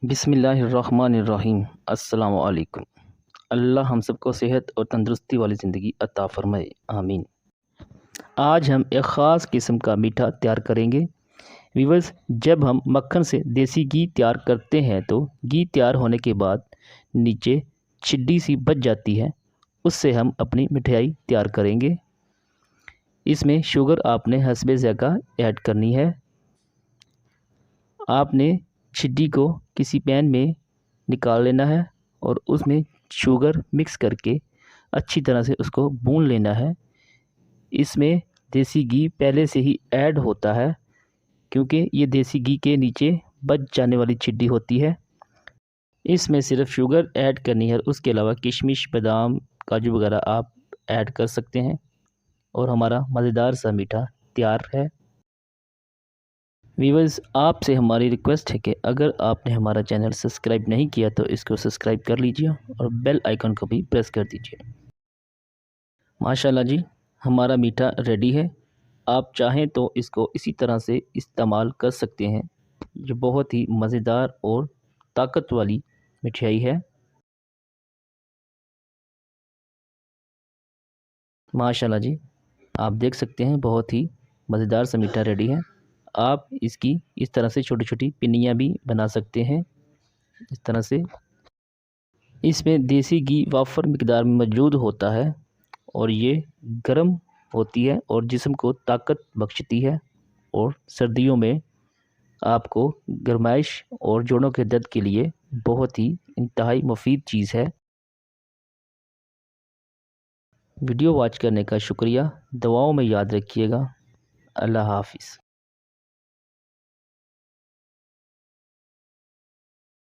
बिस्मिल्लाहिर्रहमानिर्रहीम। अस्सलाम वालेकुम। अल्लाह हम सबको सेहत और तंदुरुस्ती वाली ज़िंदगी अता फ़रमाए, आमीन। आज हम एक ख़ास किस्म का मीठा तैयार करेंगे। व्यूअर्स, जब हम मक्खन से देसी घी तैयार करते हैं तो घी तैयार होने के बाद नीचे छिड्डी सी बच जाती है, उससे हम अपनी मिठाई तैयार करेंगे। इसमें शुगर आपने हस्बे ज़ायक़ा ऐड करनी है। आपने छिड्डी को किसी पैन में निकाल लेना है और उसमें शुगर मिक्स करके अच्छी तरह से उसको भून लेना है। इसमें देसी घी पहले से ही ऐड होता है, क्योंकि ये देसी घी के नीचे बच जाने वाली छिड्डी होती है। इसमें सिर्फ शुगर ऐड करनी है, उसके अलावा किशमिश, बादाम, काजू वगैरह आप ऐड कर सकते हैं और हमारा मज़ेदार सा मीठा तैयार है। व्यूअर्स, आपसे हमारी रिक्वेस्ट है कि अगर आपने हमारा चैनल सब्सक्राइब नहीं किया तो इसको सब्सक्राइब कर लीजिए और बेल आइकन को भी प्रेस कर दीजिए। माशाल्लाह जी, हमारा मीठा रेडी है। आप चाहें तो इसको इसी तरह से इस्तेमाल कर सकते हैं। ये बहुत ही मज़ेदार और ताकत वाली मिठाई है। माशाल्लाह जी, आप देख सकते हैं बहुत ही मज़ेदार सा मीठा रेडी है। आप इसकी इस तरह से छोटी-छोटी पिन्नियाँ भी बना सकते हैं, इस तरह से। इसमें देसी घी वाफ़र मिक़दार में मौजूद होता है और ये गर्म होती है और जिस्म को ताकत बख्शती है और सर्दियों में आपको गर्माइश और जोड़ों के दर्द के लिए बहुत ही इंतहाई मुफ़ीद चीज़ है। वीडियो वॉच करने का शुक्रिया। दुआओं में याद रखिएगा। अल्लाह हाफ़िज़।